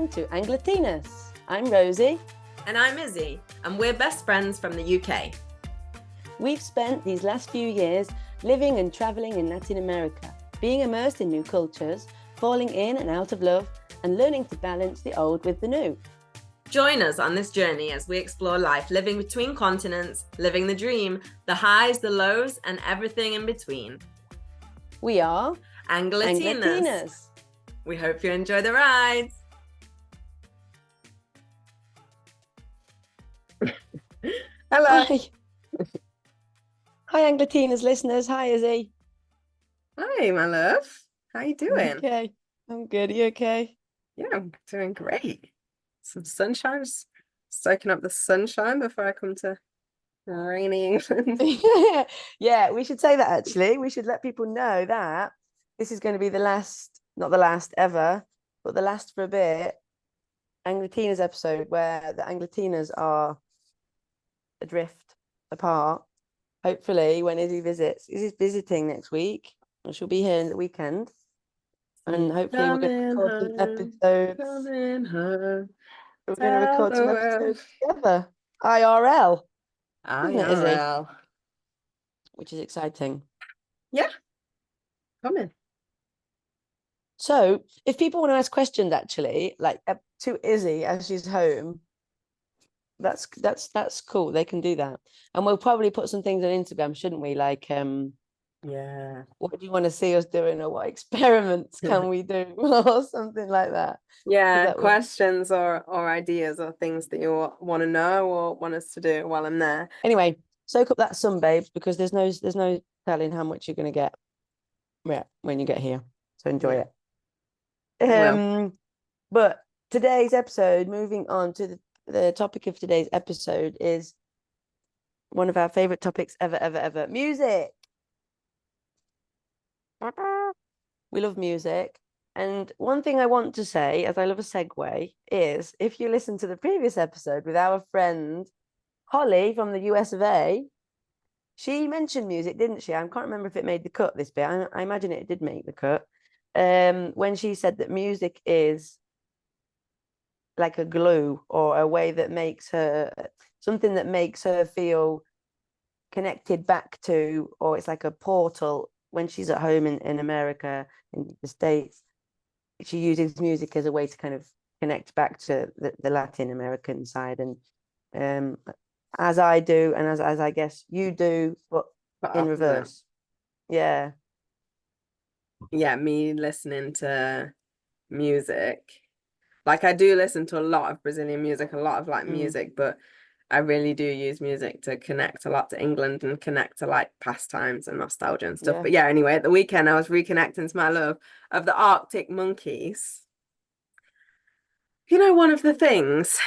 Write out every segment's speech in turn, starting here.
listening to Anglatinas. I'm Rosie. And I'm Izzy, and we're best friends from the UK. We've spent these last few years living and travelling in Latin America, being immersed in new cultures, falling in and out of love, and learning to balance the old with the new. Join us on this journey as we explore life living between continents, living the dream, the highs, the lows, and everything in between. We are Anglatinas. We hope you enjoy the rides. Hello. Hi, Anglatinas listeners. Hi, Izzy. Hi, my love. How you doing? Okay, I'm good. Are you okay? Yeah, I'm doing great. Some sunshine, just soaking up the sunshine before I come to rainy England. Yeah, we should say that actually. We should let people know that this is going to be the last, not the last ever, but the last for a bit, Anglatinas episode where the Anglatinas are adrift apart. Hopefully, when Izzy visits, Izzy's visiting next week, and she'll be here in the weekend. And hopefully, we're going to record some episodes. We're going to record some episodes together, IRL. Isn't it, Izzy? Which is exciting. Yeah, coming. So, if people want to ask questions, actually, like to Izzy as she's home, that's cool. They can do that, and we'll probably put some things on Instagram, shouldn't we? Like, yeah, what do you want to see us doing, or what experiments can we do, or something like that? Yeah, questions or ideas or things that you want to know or want us to do while I'm there. Anyway, soak up that sun, babes, because there's no telling how much you're going to get when you get here. So enjoy it. But today's episode, moving on to the topic of today's episode, is one of our favorite topics ever, music. We love music. And one thing I want to say, as I love a segue, is if you listen to the previous episode with our friend Holly from the US of A, she mentioned music, didn't she? I can't remember if it made the cut, this bit. I imagine it did make the cut. When she said that music is like a glue, or a way that makes her, something that makes her feel connected back to, or it's like a portal when she's at home in America, in the States. She uses music as a way to kind of connect back to the Latin American side, and as I do, and as I guess you do, but in reverse. Yeah, me listening to music, like I do listen to a lot of Brazilian music, a lot of like music, but I really do use music to connect a lot to England and connect to like pastimes and nostalgia and stuff. But yeah, anyway, at the weekend I was reconnecting to my love of the Arctic Monkeys. You know, one of the things.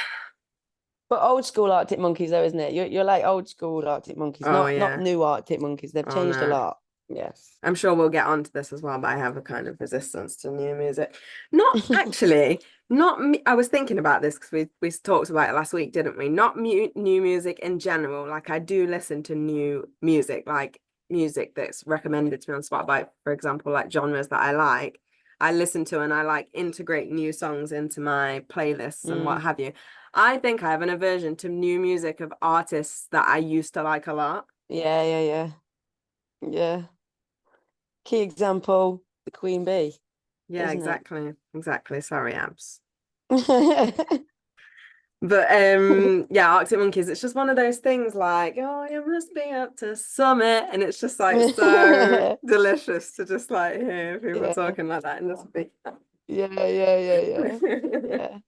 But old school Arctic Monkeys though, isn't it? You're like old school Arctic Monkeys, not new Arctic Monkeys. They've changed a lot. Yes. I'm sure we'll get onto this as well, but I have a kind of resistance to new music. Not actually, not me. I was thinking about this because we talked about it last week, didn't we? Not new music in general. Like I do listen to new music, like music that's recommended to me on Spotify, for example, like genres that I like. I listen to and I like integrate new songs into my playlists and what have you. I think I have an aversion to new music of artists that I used to like a lot. Yeah. Key example, the Queen Bee. Yeah, exactly. Sorry, abs. But yeah, Arctic Monkeys, it's just one of those things like, oh, you must be up to summit, and it's just like so delicious to just like hear people talking like that and just be yeah.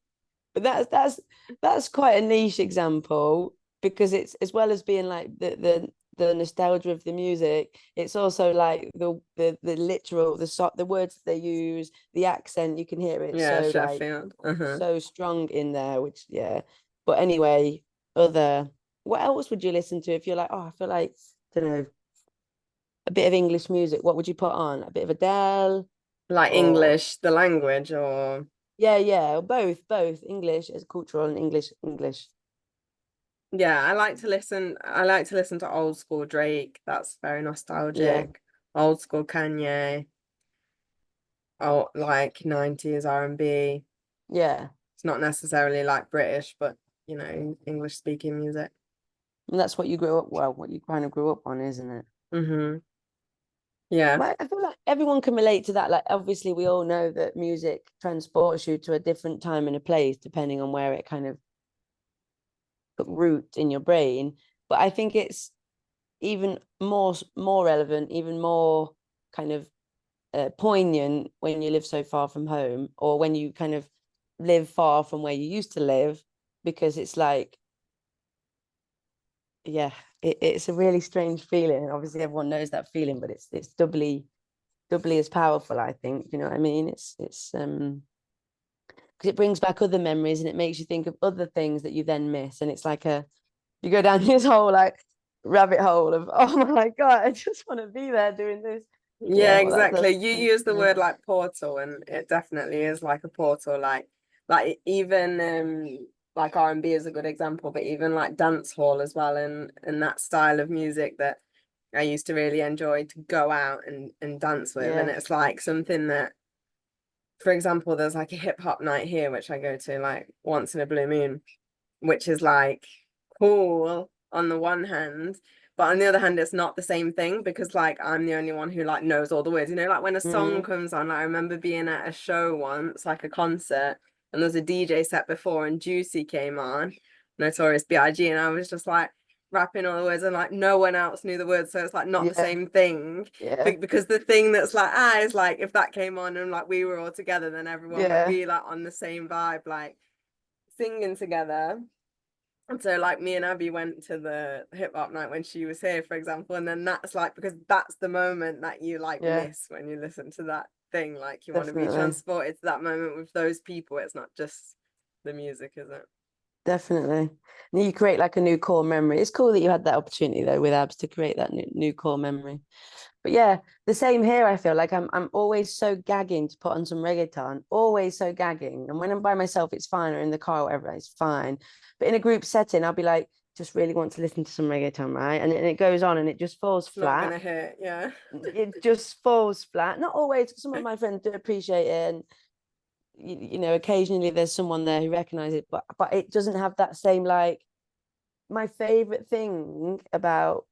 But that's quite a niche example, because it's, as well as being like the nostalgia of the music, it's also like the literal, the words they use, the accent, you can hear it. So Sheffield. like so strong in there, which but anyway, what else would you listen to if you're like, oh, I feel like, I don't know, a bit of English music? What would you put on? A bit of Adele, like, or English, the language, or or both English as cultural and English. Yeah, I like to listen to old school Drake. That's very nostalgic. Old school Kanye. Oh, like 90s R&B. Yeah. It's not necessarily like British, but you know, English speaking music. And that's what you grew up, well, what you kind of grew up on, isn't it? Yeah. But I feel like everyone can relate to that. Like, obviously, we all know that music transports you to a different time and a place, depending on where it kind of took root in your brain. But I think it's even more relevant, even more kind of poignant when you live so far from home, or when you kind of live far from where you used to live, because it's like, yeah, it's a really strange feeling. And obviously everyone knows that feeling, but it's doubly as powerful, I think. You know what I mean? It's because it brings back other memories and it makes you think of other things that you then miss. And it's like you go down this whole like rabbit hole of, oh my God, I just want to be there doing this. Yeah, Yeah, well, exactly. You that's use the yeah. word like portal, and it definitely is like a portal. Like even like R&B is a good example, but even like dance hall as well, and that style of music that I used to really enjoy to go out and dance with. And Yeah. it's like something that, for example, there's like a hip hop night here, which I go to like once in a blue moon, which is like cool on the one hand, but on the other hand, it's not the same thing because like I'm the only one who like knows all the words. You know, like when a song Mm, comes on, like, I remember being at a show once, like a concert, and there was a DJ set before, and Juicy came on, Notorious B.I.G., and I was just like rapping all the words, and like no one else knew the words, so it's like not the yeah. same thing. Yeah. Because the thing that's like is like if that came on and like we were all together, then everyone would Yeah. be like on the same vibe, like singing together. And so like me and Abby went to the hip hop night when she was here, for example, and then that's like because that's the moment that you like Yeah. miss when you listen to that thing. Like you want to be Definitely. transported to that moment with those people. It's not just the music, is it? Definitely. And you create like a new core memory. It's cool that you had that opportunity though with Abs to create that new core memory. But yeah, the same here. I feel like I'm always so gagging to put on some reggaeton, always so gagging. And when I'm by myself, it's fine, or in the car, or whatever, it's fine. But in a group setting, I'll be like, just really want to listen to some reggaeton, right? And it goes on and it just falls It's not flat. gonna hit, yeah. It just falls flat. Not always. Some of my friends do appreciate it, and you know, occasionally there's someone there who recognizes it, but it doesn't have that same like. My favorite thing about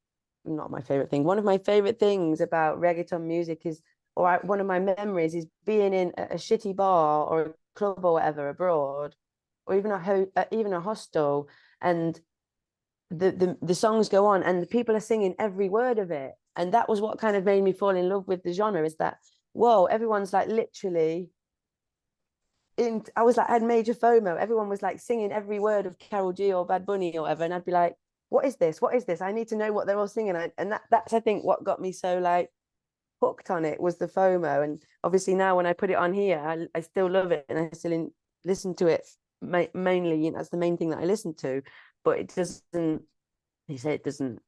not my favorite thing, one of my favorite things about reggaeton music is, or one of my memories is being in a shitty bar or a club or whatever abroad, or even even a hostel, and the songs go on and the people are singing every word of it. And that was what kind of made me fall in love with the genre, is that, whoa, everyone's like literally I was like, I had major FOMO. Everyone was like singing every word of Carol G or Bad Bunny or whatever. And I'd be like, what is this? What is this? I need to know what they're all singing. And that's, I think, what got me so like hooked on it was the FOMO. And obviously now when I put it on here, I still love it and I still listen to it mainly. You know, that's the main thing that I listen to. But it doesn't, you say it doesn't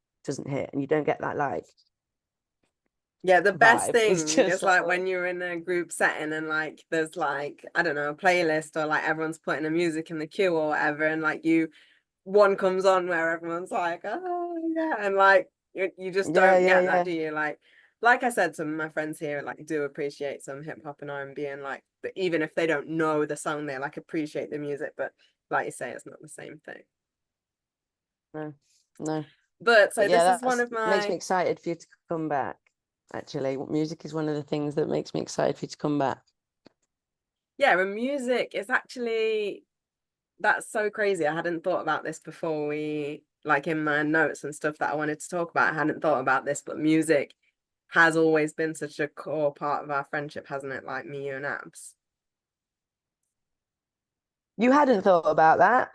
hit, and you don't get that like Yeah, the best vibe. It's thing just is like, like when you're in a group setting and like there's like, I don't know, a playlist or like everyone's putting the music in the queue or whatever, and like one comes on where everyone's like, oh yeah, and like you just yeah, don't yeah, get that, yeah. do you? Like I said, some of my friends here like do appreciate some hip hop and R&B, and like, but even if they don't know the song, they like appreciate the music, but like you say, it's not the same thing. No, no. But so But yeah, this is one that's of makes me my, excited for you to come back. Actually, music is one of the things that makes me excited for you to come back. yeah, and music is actually, that's so crazy. I hadn't thought about this before we, like in my notes and stuff that I wanted to talk about. I hadn't thought about this, but music has always been such a core part of our friendship, hasn't it? Like me, you, and Abs. You hadn't thought about that.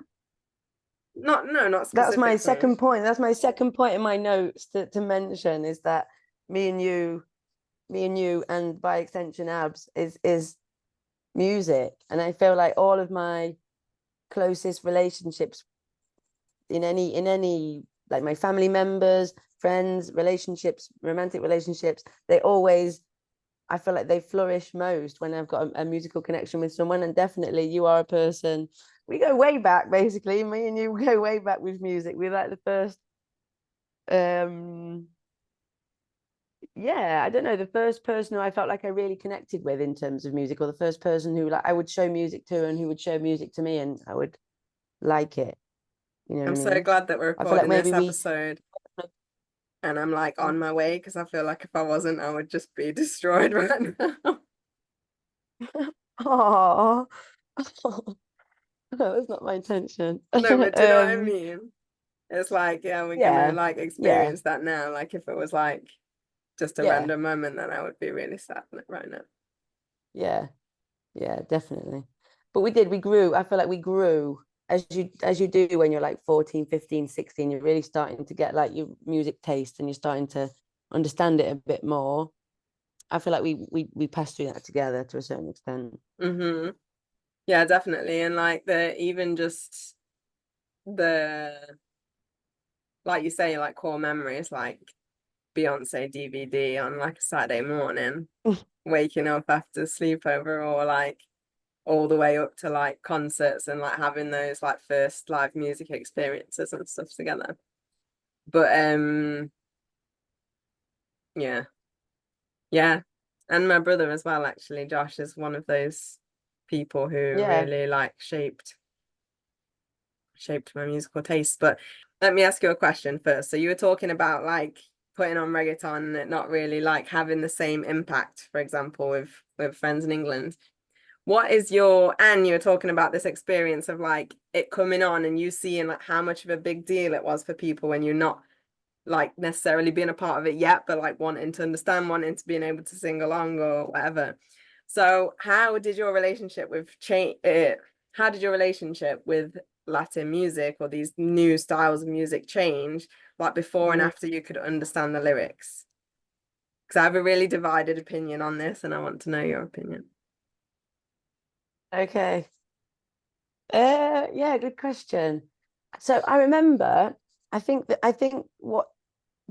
Not, no, not That's my specifically. second point. That's my second point in my notes to mention, is that me and you, and by extension Abs is music. And I feel like all of my closest relationships in any like my family members, friends, relationships, romantic relationships, they always, I feel like they flourish most when I've got a musical connection with someone. And definitely you are a person, we go way back, basically me and you go way back with music. We're like the first yeah, I don't know, the first person who I felt like I really connected with in terms of music, or the first person who like I would show music to and who would show music to me and I would like it. You know what I'm I so mean? glad that we're I feel like recording this maybe we episode and I'm like on my way, because I feel like if I wasn't, I would just be destroyed right now. oh that was not my intention. No, but do you know what I mean? It's like, yeah, we're gonna Yeah, like yeah, experience that now. Like if it was like just a yeah, random moment, then I would be really sad right now. yeah, yeah, definitely. But we grew. I feel like we grew as you do when you're like 14, 15, 16. You're really starting to get like your music taste and you're starting to understand it a bit more. I feel like we passed through that together to a certain extent. Mm-hmm. Yeah, definitely. And like the even just the like you say, like core memories, like Beyonce DVD on like a Saturday morning, waking up after sleepover, or like all the way up to like concerts and like having those like first live music experiences and stuff together. But yeah. Yeah. And my brother as well, actually. Josh is one of those people who Yeah. really like shaped my musical taste. But let me ask you a question first. So you were talking about like putting on reggaeton and it not really like having the same impact, for example, with friends in England. What is your, and you were talking about this experience of like it coming on and you seeing like how much of a big deal it was for people when you're not like necessarily being a part of it yet, but like wanting to understand, wanting to being able to sing along or whatever. So how did your relationship with change? How did your relationship with Latin music or these new styles of music change, like before and Mm. after you could understand the lyrics? Because I have a really divided opinion on this, and I want to know your opinion. Okay. Yeah, good question. So I remember, I think what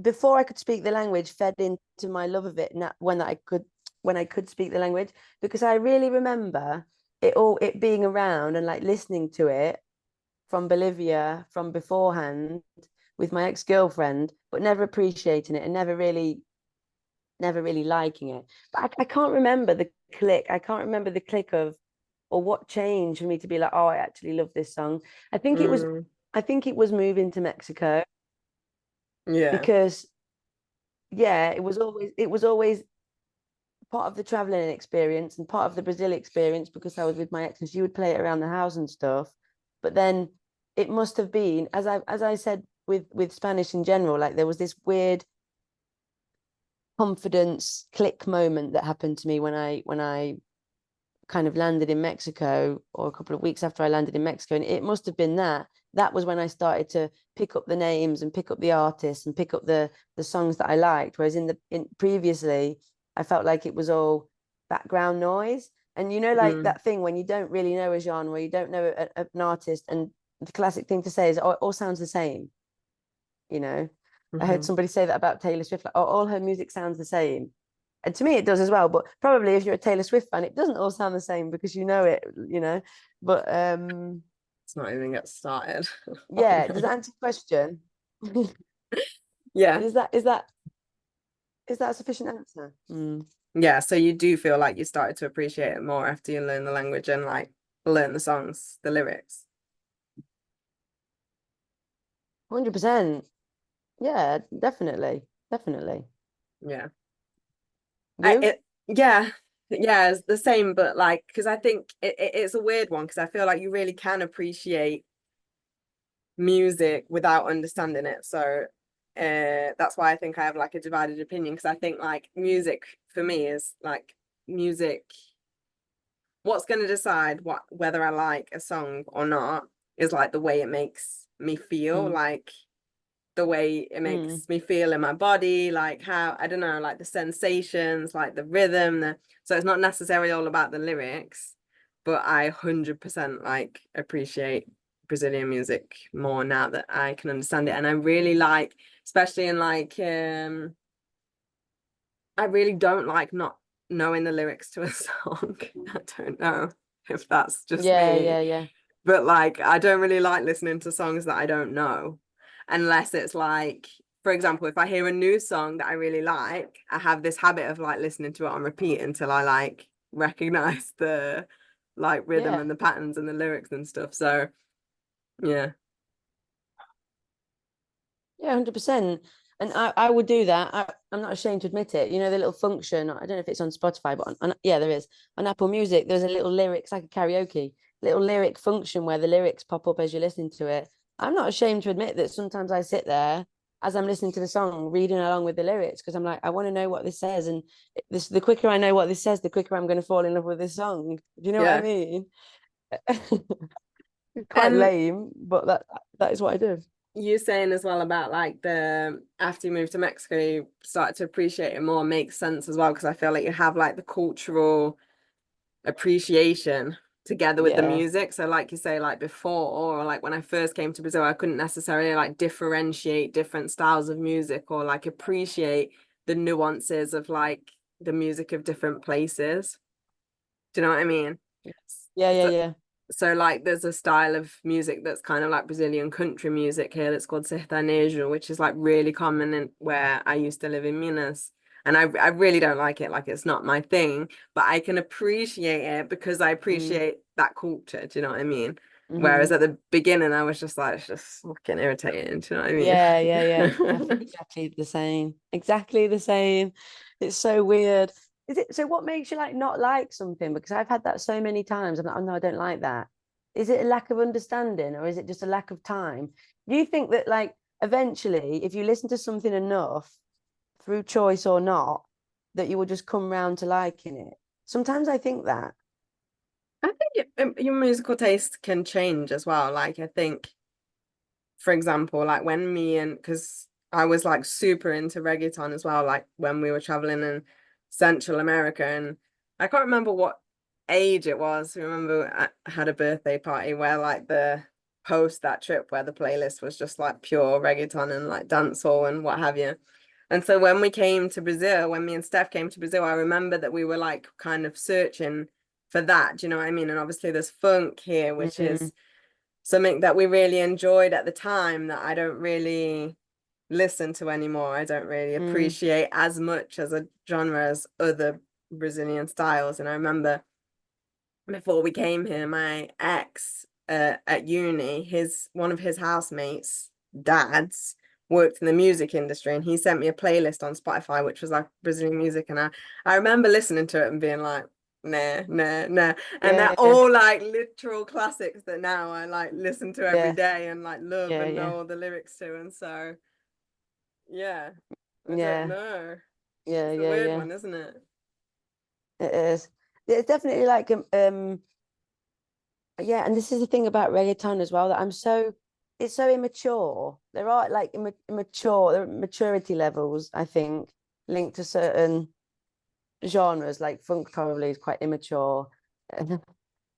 before I could speak the language fed into my love of it when I could speak the language, because I really remember it being around and like listening to it from Bolivia from beforehand with my ex-girlfriend, but never appreciating it and never really liking it. But I can't remember the click. I can't remember the click of or what changed for me to be like, oh, I actually love this song. I think it was Mm, I think it was moving to Mexico yeah. because yeah, it was always part of the traveling experience and part of the Brazil experience because I was with my ex and she would play it around the house and stuff. But then it must have been, as I said with Spanish in general, like there was this weird confidence click moment that happened to me when I kind of landed in Mexico, or a couple of weeks after I landed in Mexico. And it must have been that was when I started to pick up the names and pick up the artists and pick up the songs that I liked. Whereas in previously, I felt like it was all background noise. And you know, like Mm, that thing when you don't really know a genre, you don't know an artist, and the classic thing to say is, oh, it all sounds the same. You know, I heard mm-hmm. somebody say that about Taylor Swift, like, oh, all her music sounds the same. And to me, it does as well. But probably if you're a Taylor Swift fan, it doesn't all sound the same because you know it, you know. But Let's not even get started. Oh, yeah, does no. that answer the question? Yeah. Is that a sufficient answer? Mm. Yeah, so you do feel like you started to appreciate it more after you learn the language and like learn the songs, the lyrics. 100%. Yeah, definitely. Definitely. Yeah. You? Yeah, yeah, it's the same, but like, because I think it's a weird one because I feel like you really can appreciate music without understanding it. So that's why I think I have like a divided opinion, because I think like music for me is like music. What's going to decide whether I like a song or not is like the way it makes me feel, Mm. like the way it Mm. makes me feel in my body, like how, I don't know, like the sensations, like the rhythm, so it's not necessarily all about the lyrics, but I 100% like appreciate Brazilian music more now that I can understand it. And I really like, especially in like I really don't like not knowing the lyrics to a song. I don't know if that's just Yeah, me, yeah, yeah. but like I don't really like listening to songs that I don't know, unless it's like for example, if I hear a new song that I really like, I have this habit of like listening to it on repeat until I like recognize the like rhythm Yeah. and the patterns and the lyrics and stuff. So yeah. Yeah, 100%. And I would do that. I'm not ashamed to admit it. You know, the little function, I don't know if it's on Spotify, but yeah, there is. On Apple Music, there's a little lyrics, like a karaoke, little lyric function where the lyrics pop up as you're listening to it. I'm not ashamed to admit that sometimes I sit there as I'm listening to the song, reading along with the lyrics, because I'm like, I want to know what this says. And the quicker I know what this says, the quicker I'm going to fall in love with this song. Do you know what I Yeah. mean? Quite And lame, but that is what I do. you saying as well about like the after you moved to Mexico, you started to appreciate it more makes sense as well, because I feel like you have like the cultural appreciation together with the Yeah. music. So like you say, like before, or like when I first came to Brazil, I couldn't necessarily like differentiate different styles of music or like appreciate the nuances of like the music of different places. Do you know what I mean? Yeah, yeah, So, yeah. so like there's a style of music that's kind of like Brazilian country music here that's called sertanejo, which is like really common in where I used to live in Minas. And I really don't like it. Like it's not my thing, but I can appreciate it because I Mm. appreciate that culture. Do you know what I mean? Whereas Hmm. at the beginning, I was just like, it's just fucking irritating. Do you know Yeah, yeah, yeah. I what I feel mean? exactly the same. Exactly the same. It's so weird. Is it so what makes you like not like something? Because I've had that so many times. I'm like, oh no, I don't like that. Is it a lack of understanding or is it just a lack of time? Do you think that like eventually, if you listen to something enough, through choice or not, that you will just come round to liking it? Sometimes I think that. I think your musical taste can change as well. Like I think, for example, like when me and because I was like super into reggaeton as well, like when we were traveling in Central America, and I can't remember what age it was. I remember I had a birthday party where like the post that trip where the playlist was just like pure reggaeton and like dancehall and what have you. And so when we came to Brazil, when me and Steph came to Brazil, I remember that we were like kind of searching for that. Do you know what I mean? And obviously there's funk here, which Mm, is something that we really enjoyed at the time that I don't really listen to anymore. I don't really mm, appreciate as much as a genre as other Brazilian styles. And I remember before we came here, my ex at uni, his one of his housemates, dads, worked in the music industry, and he sent me a playlist on Spotify, which was like Brazilian music, and I remember listening to it and being like, nah, nah, nah, and they're yeah, all like literal classics that now I like listen to every yeah, day and like love yeah, and yeah, know all the lyrics to, and so yeah, I don't yeah, know. yeah, It's a yeah, weird yeah. one, isn't it? It is. It's definitely like yeah, and this is the thing about reggaeton as well that it's so immature. There are like immature there are maturity levels, I think, linked to certain genres. Like funk probably is quite immature.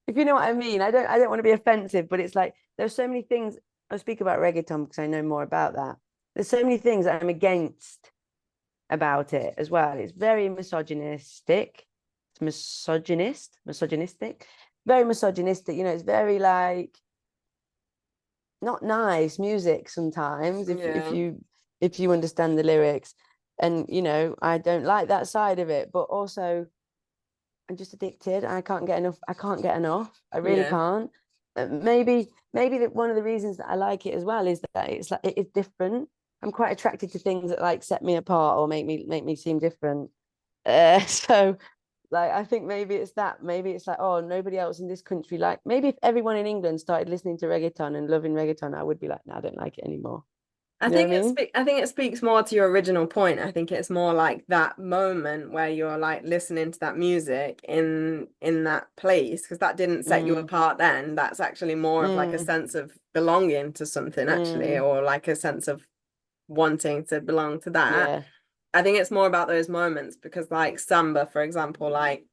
If you know what I mean. I don't want to be offensive, but it's like there's so many things. I'll speak about reggaeton because I know more about that. There's so many things that I'm against about it as well. It's very misogynistic. It's misogynistic, very misogynistic. You know, it's very like not nice music sometimes Yeah, if you understand the lyrics. And you know, I don't like that side of it, but also I'm just addicted. I can't get enough. I can't get enough. I really yeah. can't. Maybe that one of the reasons that I like it as well is that it's like it is different. I'm quite attracted to things that like set me apart or make me seem different. So like I think maybe it's that. Maybe it's like, oh, nobody else in this country like maybe if everyone in England started listening to reggaeton and loving reggaeton, I would be like, no, I don't like it anymore. I You know what think I mean? I think it speaks more to your original point. I think it's more like that moment where you're like listening to that music in that place, because that didn't set you Mm, apart then. That's actually more of like a mm, sense of belonging to something actually, mm, or like a sense of wanting to belong to that. yeah. I think it's more about those moments because like samba, for example, like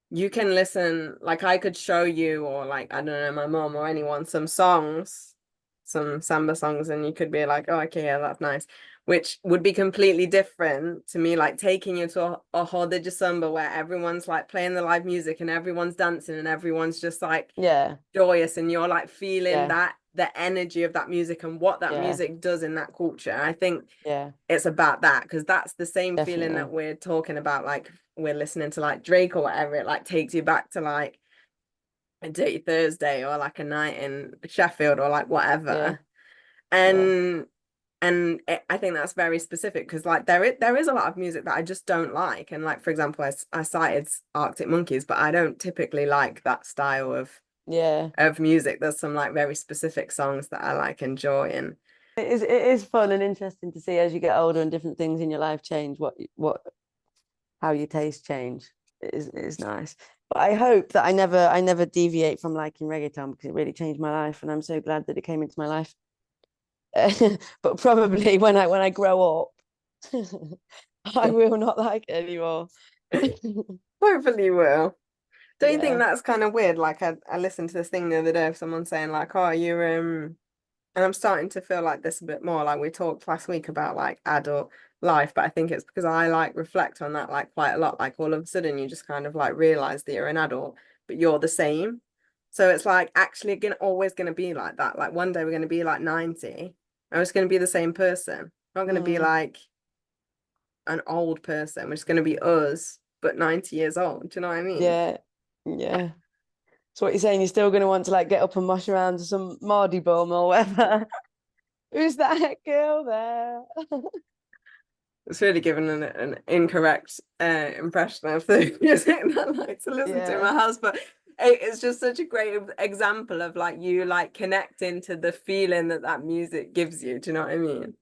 you can listen, like I could show you, or like, I don't know, my mom or anyone, some songs, some samba songs, and you could be like, oh, okay, yeah, that's nice. Which would be completely different to me, like taking you to a roda de samba where everyone's like playing the live music and everyone's dancing and everyone's just like Yeah. joyous and you're like feeling Yeah. that the energy of that music and what that Yeah, music does in that culture. I think yeah, it's about that, because that's the same feeling that definitely. we're talking about, like we're listening to like Drake or whatever. It like takes you back to like a Dirty Thursday or like a night in Sheffield or like Yeah, whatever. yeah, I think that's very specific, because like there is a lot of music that I just don't like, and like for example, I cited Arctic Monkeys, but I don't typically like that style yeah. of music. There's some like very specific songs that I like enjoying. It is fun and interesting to see as you get older and different things in your life change, what how your taste change. It is nice. But I hope that I never deviate from liking reggaeton, because it really changed my life, and I'm so glad that it came into my life. But probably when I grow up, I will not like it anymore. Hopefully you will. Don't you think Yeah, that's kind of weird? Like I listened to this thing the other day of someone saying like, oh, you're and I'm starting to feel like this a bit more. Like we talked last week about like adult life, but I think it's because I like reflect on that like quite a lot. Like all of a sudden you just kind of like realize that you're an adult, but you're the same. So it's like actually always gonna be like that. Like one day we're gonna be like 90. I'm just gonna be the same person. I'm not gonna be mm, like an old person. We're just gonna be us, but 90 years old. Do you know what I mean? yeah, yeah. So what you're saying, you're still going to want to like get up and mush around to some Mardy Bum or whatever. Who's that girl there? It's really given an incorrect impression of the music that I like to listen to in Yeah. my house, but it's just such a great example of like you like connecting to the feeling that that music gives you. Do you know what I mean?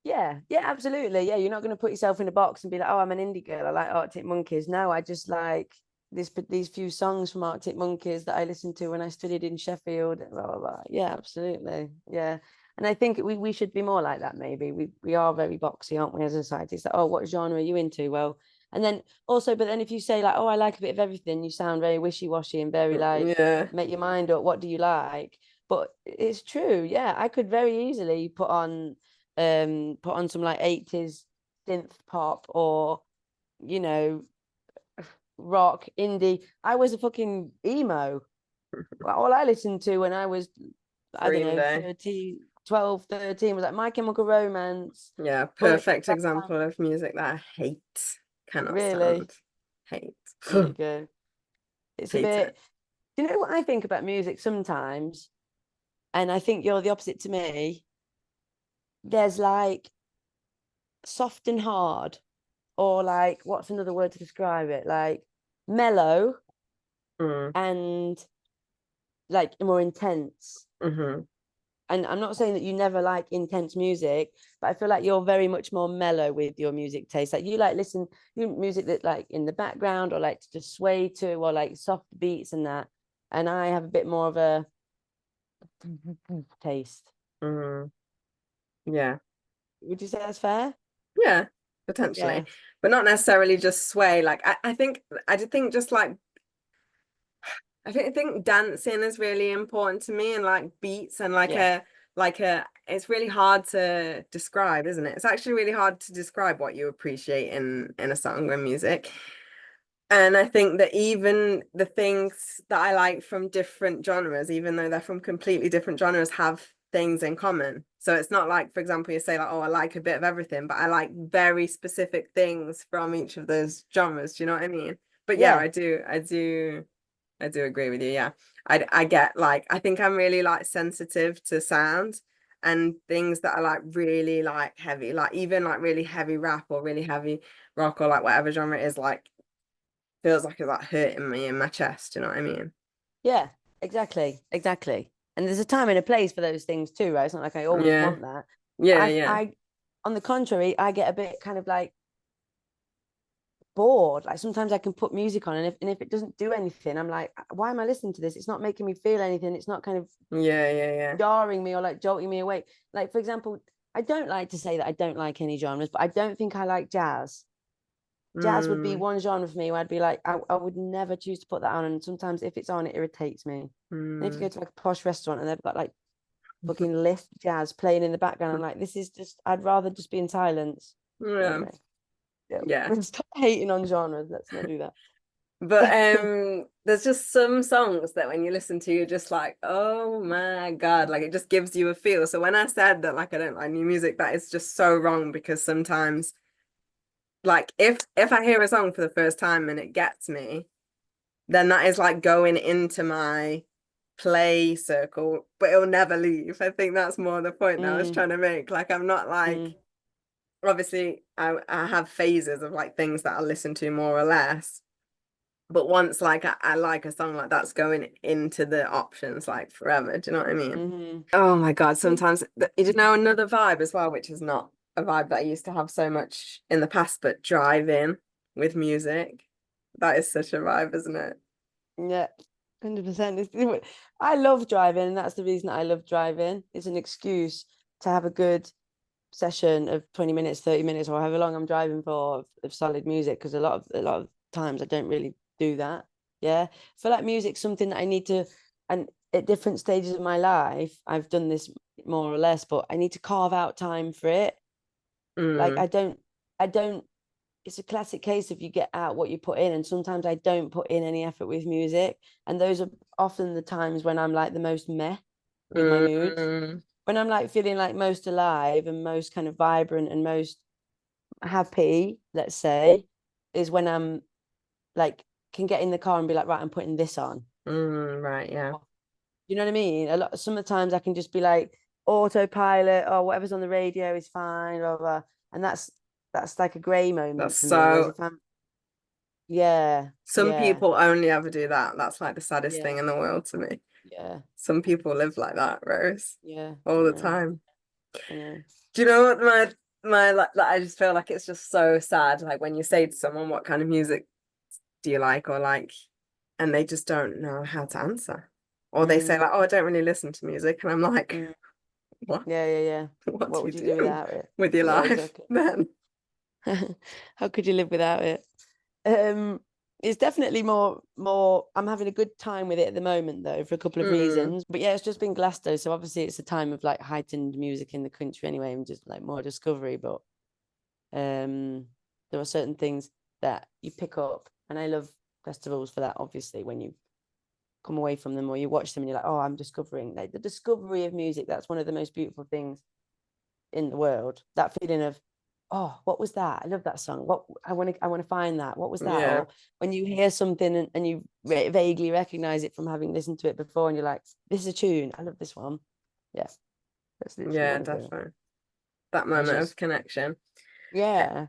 Yeah, yeah, absolutely. Yeah, you're not going to put yourself in a box and be like, "Oh, I'm an indie girl. I like Arctic Monkeys." No, I just like these few songs from Arctic Monkeys that I listened to when I studied in Sheffield. Blah, blah, blah. Yeah, absolutely. Yeah, and I think we should be more like that. Maybe we are very boxy, aren't we, as a society? It's like, oh, what genre are you into? Well, and then also, but then if you say like, oh, I like a bit of everything, you sound very wishy washy and very like Yeah. make your mind up. What do you like? But it's true. Yeah, I could very easily put on some like 80s synth pop or you know rock indie. I was a fucking emo. All I listened to when I was, I don't Green know, Day. 13, 12, 13 was like My Chemical Romance, Yeah, Bullet perfect for My Valentine. example of music that I hate. Cannot Really, stand. Hate. there you go. It's a Hate it. bit, you know what I think about music sometimes, and I think you're the opposite to me. There's like soft and hard, or like what's another word to describe it, like mellow Mm, and like more intense. hmm And I'm not saying that you never like intense music, but I feel like you're very much more mellow with your music taste. Like you like listen you music that like in the background or like to just sway to, or like soft beats and that. And I have a bit more of a taste. hmm Yeah. Would you say that's fair? Yeah, potentially. Yeah. But not necessarily just sway. Like I did think just like I think dancing is really important to me, and like beats and Yeah. like a it's really hard to describe, isn't it? It's actually really hard to describe what you appreciate in a song or music. And I think that even the things that I like from different genres, even though they're from completely different genres, have things in common. So it's not like, for example, you say like, oh, I like a bit of everything, but I like very specific things from each of those genres. Do you know what I mean? But yeah, Yeah. I do agree with you. Yeah. I get like, I think I'm really like sensitive to sound and things that are like really like heavy, like even like really heavy rap or really heavy rock or like whatever genre it is, like feels like it's like hurting me in my chest. You know what I mean? Yeah. Exactly. Exactly. And there's a time and a place for those things too, right? It's not like I always Yeah. want that. Yeah. I Yeah. I on the contrary, I get a bit kind of like bored. Like sometimes I can put music on, and if it doesn't do anything, I'm like, why am I listening to this? It's not making me feel anything. It's not kind of Yeah. Yeah. Yeah. jarring me or like jolting me awake. Like for example, I don't like to say that I don't like any genres, but I don't think I like jazz. Jazz would be Mm, one genre for me where I'd be like, I would never choose to put that on. And sometimes if it's on, it irritates me. And if you go mm. to like a posh restaurant and they've got like fucking lift jazz playing in the background, I'm like, this is just, I'd rather just be in silence. Yeah. Anyway, yeah, Yeah. we'll stop hating on genres. Let's not do that. But there's just some songs that when you listen to, you're just like, oh my God, like it just gives you a feel. So when I said that like I don't like new music, that is just so wrong, because sometimes like if I hear a song for the first time and it gets me, then that is like going into my play circle, but it'll never leave. I think that's more the point that I was trying to make. Like I'm not like, obviously I have phases of like things that I listen to more or less. But once like I like a song, like that's going into the options like forever. Do you know what I mean? Oh my God, sometimes you know another vibe as well, which is not a vibe that I used to have so much in the past, but driving with music. That is such a vibe, isn't it? Yeah, 100%. I love driving, and that's the reason I love driving. It's an excuse to have a good session of 20 minutes, 30 minutes, or however long I'm driving for of solid music, because a lot of times I don't really do that. Yeah. I feel like music's something that I need to, and at different stages of my life, I've done this more or less, but I need to carve out time for it. Like I don't it's a classic case of you get out what you put in, and sometimes I don't put in any effort with music, and those are often the times when I'm like the most meh with my mood, when I'm like feeling like most alive and most kind of vibrant and most happy, let's say, is when I'm like can get in the car and be like, right, I'm putting this on. Right, yeah. You know what I mean? Some of the times I can just be like autopilot or whatever's on the radio is fine, blah, blah. And that's like a grey moment That's for me. Whereas so if I'm yeah, some yeah, people only ever do that. That's like the saddest yeah, thing in the world to me. yeah, Some people live like that, Rose, yeah, all the time. I know. Do you know what my like I just feel like it's just so sad. Like when you say to someone, what kind of music do you like, or like, and they just don't know how to answer. Or they say Mm, like, oh, I don't really listen to music. And I'm like, mm, what? yeah, yeah, yeah. What What do you would you do do without it? with your Yeah, life exactly. then? How could you live without it? Um, it's definitely more. I'm having a good time with it at the moment, though, for a couple of Mm, reasons. But yeah, it's just been Glasgow, so obviously it's a time of like heightened music in the country anyway, and just like more discovery. But there are certain things that you pick up, and I love festivals for that. Obviously, when you come away from them or you watch them and you're like, oh, I'm discovering like the discovery of music. That's one of the most beautiful things in the world. That feeling of, oh, what was that? I love that song. What I want to find that. What was that? yeah. Or when you hear something and you vaguely recognize it from having listened to it before, and you're like, this is a tune. I love this one. Yeah, that's literally Yeah, what I feel. definitely. That It's moment of just connection. yeah.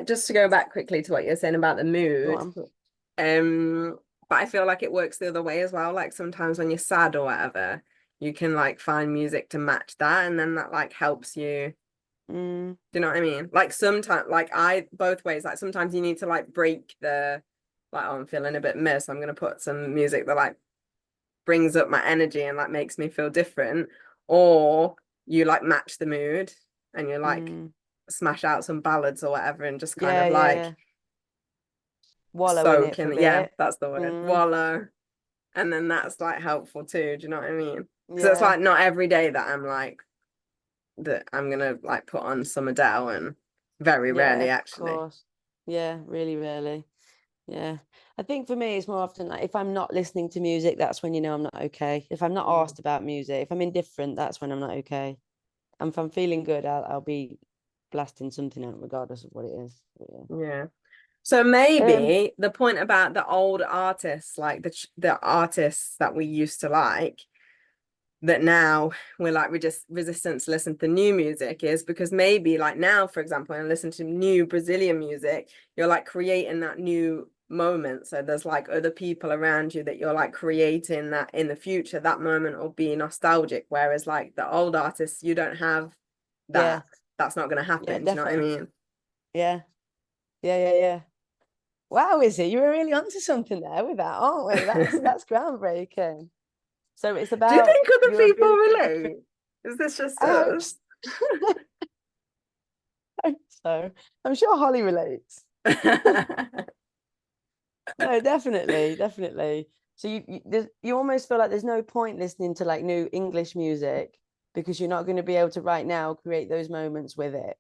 Just to go back quickly to what you're saying about the Go mood. on. But I feel like it works the other way as well. Like sometimes when you're sad or whatever, you can like find music to match that, and then that like helps you. Mm, Do you know what I mean? Like sometimes, like I both ways. Like sometimes you need to like break the like, oh, I'm feeling a bit miss. I'm gonna put some music that like brings up my energy and like makes me feel different, or you like match the mood and you like mm. smash out some ballads or whatever and just kind Yeah, of yeah, like yeah. Wallow in soak it for a in. Yeah, bit. that's the word. Mm, Wallow. And then that's like helpful too. Do you know what I mean? Because it's yeah, like not every day that I'm like that I'm gonna like put on some Adele, and very yeah, rarely of actually. course. Yeah, really, really. Yeah. I think for me, it's more often like if I'm not listening to music, that's when you know I'm not okay. If I'm not Mm. asked about music, if I'm indifferent, that's when I'm not okay. And if I'm feeling good, I'll be blasting something out regardless of what it is. But Yeah. So yeah. maybe the point about the old artists, like the artists that we used to like, that now we're like resistant to listen to new music, is because maybe like now, for example, when I listen to new Brazilian music, you're like creating that new moment. So there's like other people around you that you're like creating that in the future, that moment will be nostalgic. Whereas like the old artists, you don't have Yeah. that. That's not going to Yeah, happen. Do you know what I defo. mean? Yeah. Yeah, yeah, yeah. Wow, is it? You were really onto something there with that, aren't we? That's groundbreaking. So it's Do you about think other your people ability to relate? Is this just I hope us? so. I hope so. I'm sure Holly relates. No, definitely, definitely. So you almost feel like there's no point listening to like new English music because you're not going to be able to right now create those moments with it.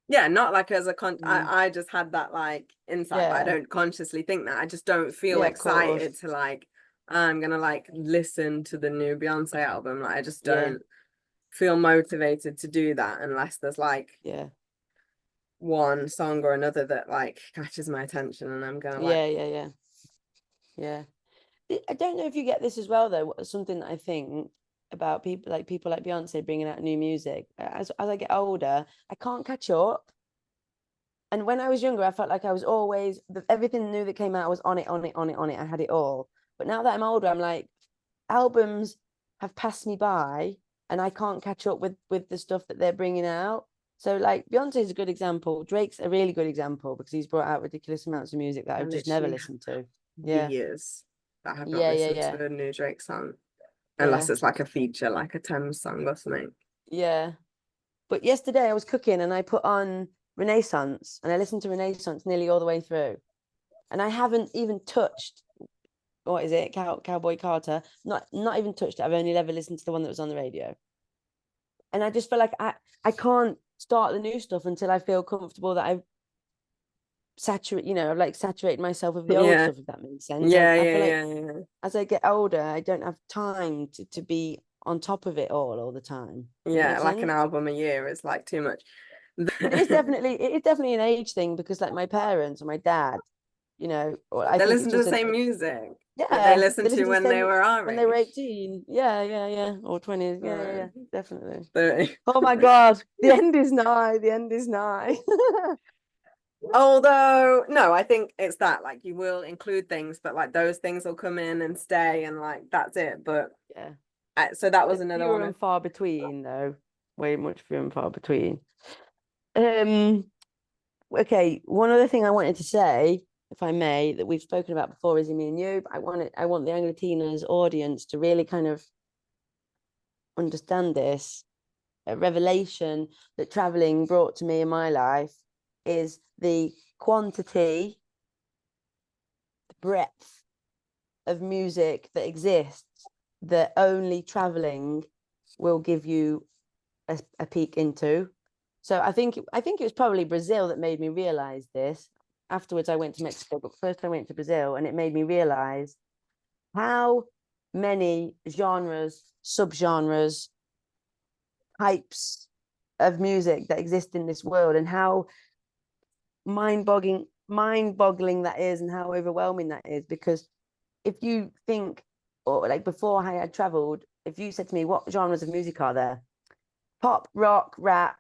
Yeah, not like as a Mm. I just had that like insight, but I Yeah, don't consciously think that. I just don't feel yeah, of excited course. to like I'm gonna like listen to the new Beyonce album. Like I just Yeah, don't feel motivated to do that unless there's like yeah, one song or another that like catches my attention and I'm gonna like, yeah, yeah, yeah, yeah. I don't know if you get this as well though. Something that I think about people like Beyonce bringing out new music. As I get older, I can't catch up. And when I was younger, I felt like I was always everything new that came out, I was on it, on it, on it, on it. I had it all. But now that I'm older, I'm like, albums have passed me by, and I can't catch up with the stuff that they're bringing out. So like Beyonce is a good example. Drake's a really good example because he's brought out ridiculous amounts of music that I I've just never literally listened to. Yeah, years that I have not yeah, yeah, listened yeah, to a new Drake song unless yeah, it's like a feature, like a Thames song or something. yeah. But yesterday I was cooking and I put on Renaissance and I listened to Renaissance nearly all the way through. And I haven't even touched what is it, Cowboy Carter. Not even touched it. I've only ever listened to the one that was on the radio. And I just feel like I can't start the new stuff until I feel comfortable that I've I've like saturated myself with the old Yeah, stuff, if that makes sense. yeah, I feel like yeah, yeah, yeah. as I get older, I don't have time to be on top of it all the time. Does that Yeah, make like an sense? album a year is like too much. But it is definitely an age thing because like my parents or my dad, or I They think it's listen to the just same music that they yeah, listened they to listen to the when they same were our when they were age. 18. Yeah, yeah, yeah. Or 20s. Yeah, yeah, Uh, yeah. Definitely. 30. Oh my God. The end is nigh. The end is nigh. Although, no, I think it's that like you will include things, but like those things will come in and stay, and like that's it. But Yeah. so that was It's another fewer one. and far between, though. Way much fewer and far between. Um, okay, one other thing I wanted to say, if I may, that we've spoken about before is me and you, but I want the Anglatinas audience to really kind of understand this. A revelation that traveling brought to me in my life is the quantity, the breadth of music that exists that only traveling will give you a peek into. So I think it was probably Brazil that made me realize this. Afterwards, I went to Mexico, but first I went to Brazil, and it made me realize how many genres, subgenres, types of music that exist in this world, and how mind-boggling that is, and how overwhelming that is. Because if you think, or like before I had traveled, if you said to me, what genres of music are there? Pop, rock, rap,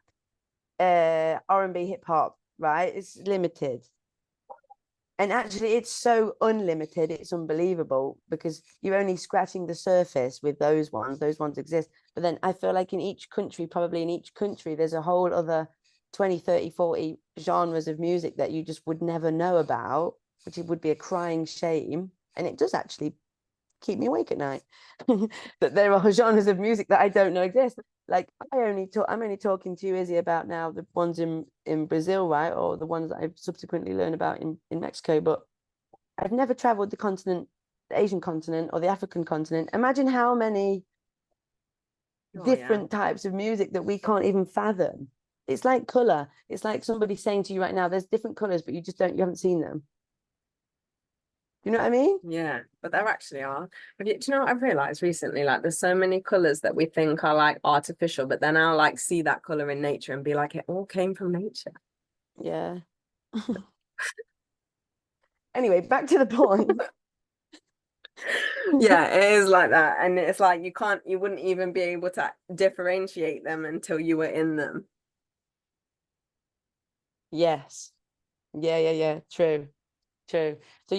R&B, hip hop, right? It's limited. And actually, it's so unlimited, it's unbelievable because you're only scratching the surface with those ones. Those ones exist. But then I feel like probably in each country, there's a whole other 20, 30, 40 genres of music that you just would never know about, which it would be a crying shame. And it does actually keep me awake at night that there are genres of music that I don't know exist. Like I'm only talking to you, Izzy, about now the ones in Brazil, right? Or the ones that I've subsequently learned about in Mexico. But I've never traveled the Asian continent or the African continent. Imagine how many Oh yeah. different types of music that we can't even fathom. It's like color. It's like somebody saying to you right now, there's different colors, but you haven't seen them. You know what I mean? Yeah, but there actually are. Do you know what I've realized recently? Like, there's so many colors that we think are like artificial, but then I'll like see that color in nature and be like, it all came from nature. Yeah. Anyway, back to the point. Yeah, it is like that. And it's like you wouldn't even be able to differentiate them until you were in them. Yes. Yeah, yeah, yeah. True. True. So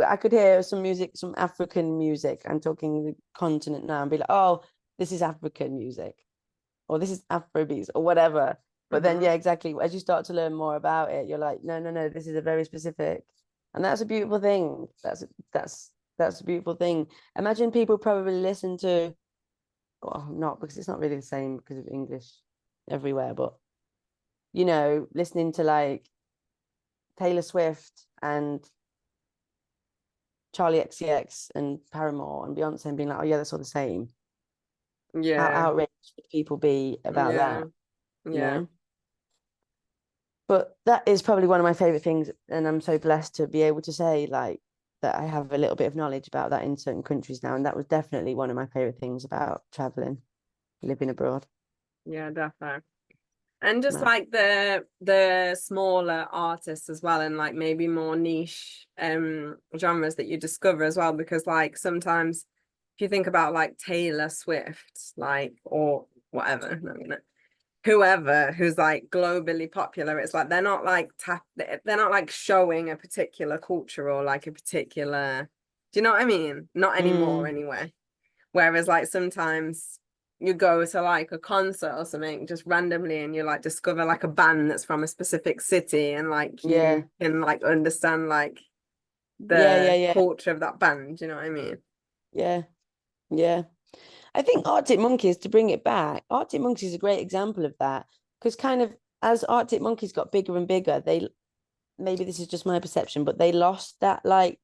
I could hear some music, some African music. I'm talking the continent now, and be like, oh, this is African music, or this is Afrobeats, or whatever. But then, Hmm. yeah, exactly. As you start to learn more about it, you're like, no, no, no, this is a very specific, and that's a beautiful thing. That's a beautiful thing. Imagine people probably listen to, well, not because it's not really the same because of English everywhere, but listening to like Taylor Swift and Charlie XCX and Paramore and Beyonce and being like, oh yeah, that's all the same. How Yeah, outraged would people be about yeah, that? You yeah. know? But that is probably one of my favorite things, and I'm so blessed to be able to say like that I have a little bit of knowledge about that in certain countries now, and that was definitely one of my favorite things about traveling, living abroad. Yeah, definitely. And just Mad. like the smaller artists as well, and like maybe more niche genres that you discover as well, because like sometimes if you think about like Taylor Swift, like, or whatever, no, you know, whoever who's like globally popular, it's like they're not like they're not like showing a particular culture or like a particular, do you know what I mean? Not anymore Mm, anyway. Whereas like sometimes you go to like a concert or something just randomly and you like discover like a band that's from a specific city, and like yeah, you can like understand like yeah, yeah, the yeah, culture of that band, do you know what I mean? yeah, yeah. I think Arctic Monkeys, to bring it back, Arctic Monkeys is a great example of that because kind of as Arctic Monkeys got bigger and bigger, they maybe this is just my perception, but they lost that like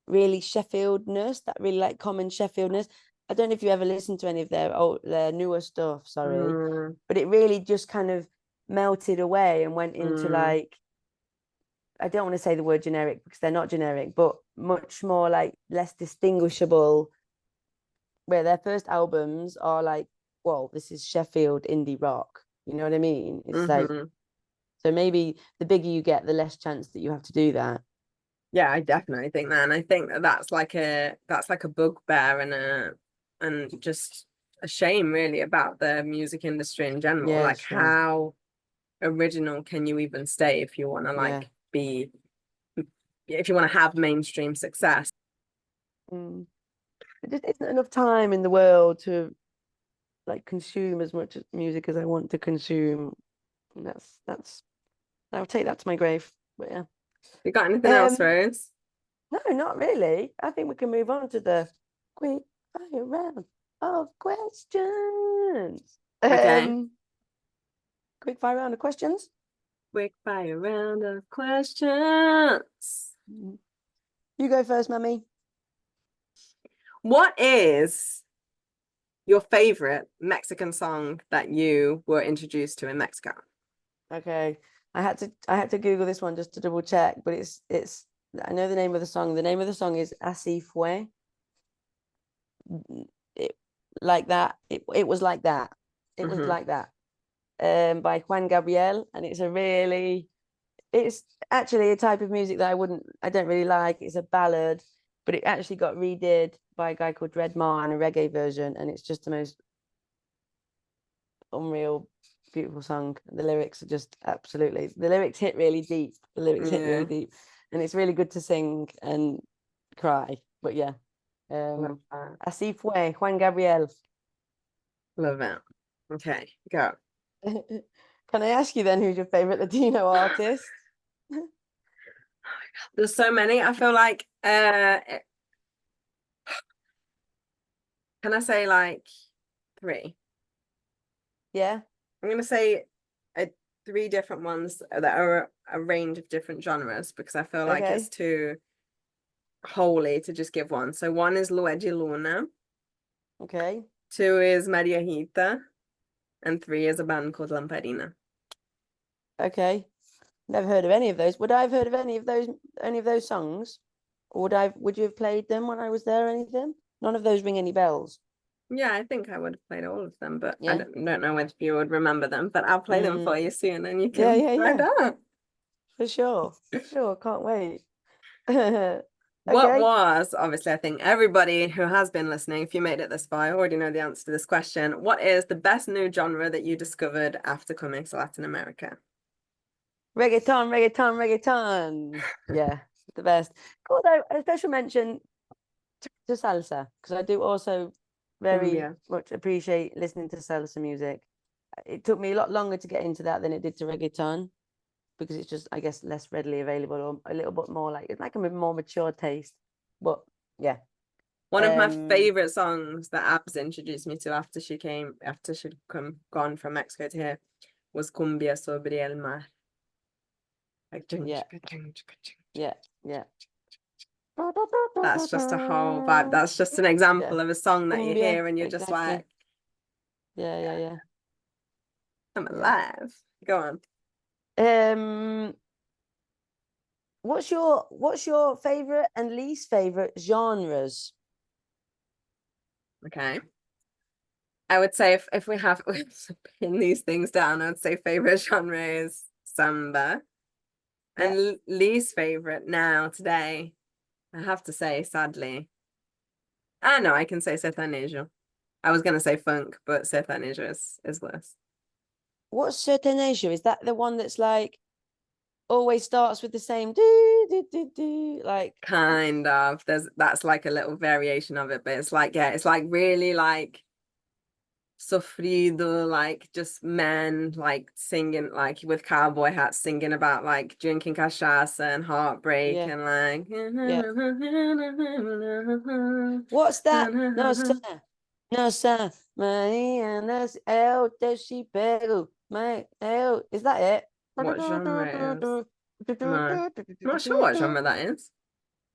really Sheffieldness, that really like common Sheffieldness. I don't know if you ever listened to any of their newer stuff, sorry, Mm, but it really just kind of melted away and went into mm, like I don't want to say the word generic because they're not generic, but much more like less distinguishable. Where their first albums are like, well, this is Sheffield indie rock. You know what I mean? It's like mm-hmm. so maybe the bigger you get, the less chance that you have to do that. Yeah, I definitely think that, and I think that that's like a bugbear and just a shame really about the music industry in general. Yeah, Like sure. how original can you even stay if you want to Yeah. like be, if you want to have mainstream success? Mm. There just isn't enough time in the world to like consume as much music as I want to consume. And that's I'll take that to my grave. But yeah. You got anything else, Um, Rose? no, not really. I think we can move on to the quick fire round of questions. Okay. Quick fire round of questions. Quick fire round of questions. You go first, mummy. What is your favorite Mexican song that you were introduced to in Mexico? Okay. I had to Google this one just to double check, but it's I know the name of the song. The name of the song is Así Fue. It like that. It was like that. It was Mm-hmm. like that. By Juan Gabriel, and it's actually a type of music that I don't really like. It's a ballad, but it actually got redid by a guy called Dreadmar and a reggae version, and it's just the most unreal, beautiful song. The lyrics are just absolutely, the lyrics hit really deep. The lyrics hit really Yeah, deep, and it's really good to sing and cry. But yeah, love that. Así fue, Juan Gabriel. Love it. Okay, go. Can I ask you then who's your favorite Latino artist? There's so many. I feel like can I say like three? Yeah. I'm gonna say uh, three different ones that are a range of different genres because I feel like it's Okay. too holy to just give one. So one is Luigi Luna, Okay. two is Maria Hita, and three is a band called Lamparina. Okay. Never heard of any of those. Would I have heard of any of those songs? Or would you have played them when I was there or anything? None of those ring any bells. Yeah, I think I would have played all of them, but I Yeah. don't know if you would remember them. But I'll play them for Mm. you soon, and you Yeah, can yeah, find yeah. out. For sure. For sure. Can't wait. What Okay. was, obviously, I think everybody who has been listening, if you made it this far, already know the answer to this question. What is the best new genre that you discovered after coming to Latin America? Reggaeton, reggaeton, reggaeton. Yeah, the best. Although a special mention to salsa, because I do also very Cumbia. much appreciate listening to salsa music. It took me a lot longer to get into that than it did to reggaeton because it's just, I guess, less readily available or a little bit more like it's like a more mature taste. But yeah. One of my Um, favorite songs that Abs introduced me to after she'd gone from Mexico to here was Cumbia sobre el mar. Like, yeah, yeah, yeah. that's just a whole vibe. That's just an example Yeah. of a song that you Cumbia, hear and you're just exactly. like, Yeah, yeah, yeah. I'm Yeah. alive. Go on. What's your favorite and least favorite genres? Okay. I would say if we have to pin these things down, I would say favorite genre is samba. Yeah. And least favorite now, today, I have to say, sadly. I know I can say sertanejo. I was gonna say funk, but sertanejo is worse. What's sertanejo? Is that the one that's like always starts with the same do do do do like? Kind of. That's like a little variation of it, but it's like, yeah, it's like really like sofrido, like just men like singing like with cowboy hats, singing about like drinking cachaça and heartbreak Yeah, and like yeah. What's that? No, sir. No, sir. Maria, eu te pego. Is that it? what genre it is. No, I'm not sure what genre that is.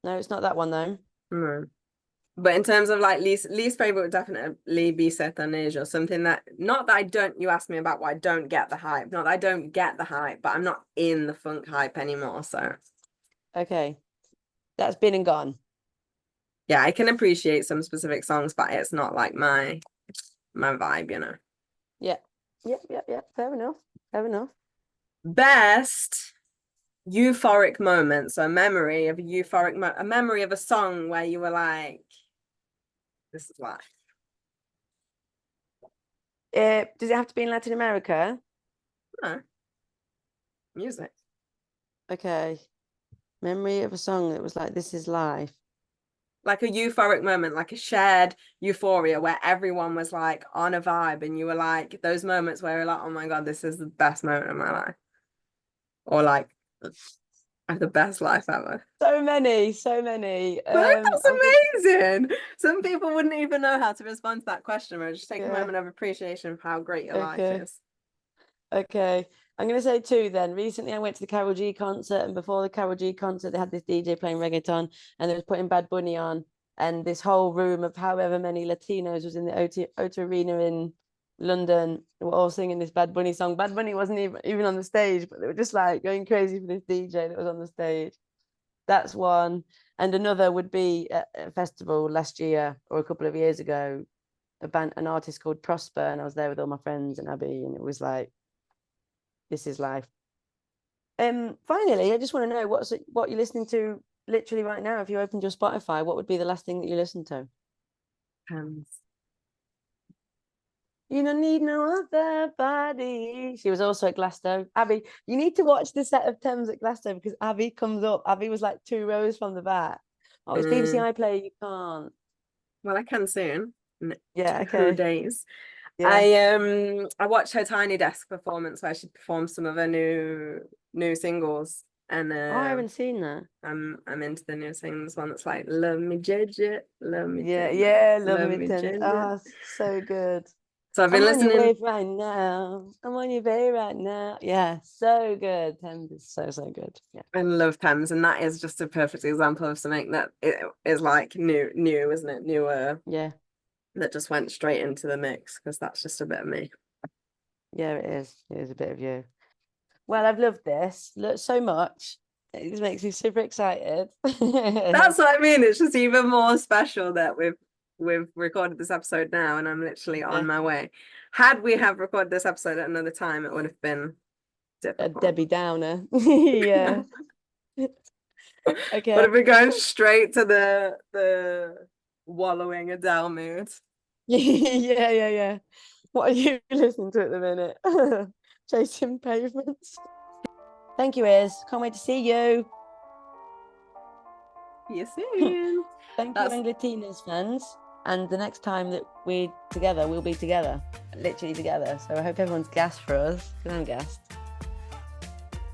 No, it's not that one though. No. But in terms of like least favorite would definitely be sertanejo, something that not that I don't, you asked me about why I don't get the hype. Not that I don't get the hype, but I'm not in the funk hype anymore. So Okay. That's been and gone. yeah, I can appreciate some specific songs, but it's not like my vibe, you know. Yeah. Yeah. Fair enough. Fair enough. Best euphoric moment. So a memory of a memory of a song where you were like, this is life. Does it have to be in Latin America? No. Music. Okay. Memory of a song that was like, this is life. Like a euphoric moment, like a shared euphoria where everyone was like on a vibe and you were like, those moments where you're like, oh my God, this is the best moment of my life. Or like, I have the best life ever. So many, so many. That's amazing. Some people wouldn't even know how to respond to that question, or just take a moment of appreciation of how great your life is. Okay. I'm going to say two then. Recently, I went to the Karol G concert, and before the Karol G concert, they had this DJ playing reggaeton, and they was putting Bad Bunny on, and this whole room of however many Latinos was in the O2 Arena in London were all singing this Bad Bunny song. Bad Bunny wasn't even on the stage, but they were just like going crazy for this DJ that was on the stage. That's one. And another would be at a festival last year or a couple of years ago, an artist called Prosper, and I was there with all my friends and Abby, and it was like, this is life. Finally, I just want to know what you're listening to literally right now. If you opened your Spotify, what would be the last thing that you listen to? You don't need no other body. She was also at Glasgow. Abby, you need to watch the set of Thames at Glasgow because Abby comes up. Abby was like 2 rows from the back. Oh, it's BBC iPlayer. You can't. Well, I can soon. Yeah, 2 days. Yeah. I watched her Tiny Desk performance where she performed some of her new singles, and I haven't seen that. I'm into the new singles, one that's like love me JJ, love me Yeah, love me JJ. Oh, so good. So I've been listening. On your wave right now. I'm on your way right now. Yeah, so good. Thames is so good. Yeah, I love Thames, and that is just a perfect example of something that it is like new, isn't it? Newer. Yeah. That just went straight into the mix because that's just a bit of me. Yeah, it is. It is a bit of you. Well, I've loved this so much. It makes me super excited. That's what I mean. It's just even more special that we've recorded this episode now, and I'm literally on my way. Had we have recorded this episode at another time, it would have been difficult. A Debbie Downer. Yeah. Okay. Would have been going straight to the wallowing Adele mood. Yeah. What are you listening to at the minute? Chasing Pavements. Thank you, Iz. Can't wait to see you. See you soon. Thank you, Anglatinas fans. And the next time that we're together, we'll be together. Literally together. So I hope everyone's gassed for us, because I'm gassed.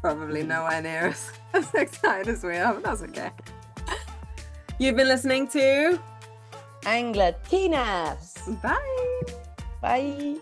Probably nowhere near us as excited as we are, but that's okay. You've been listening to Anglatinas. Bye. Bye.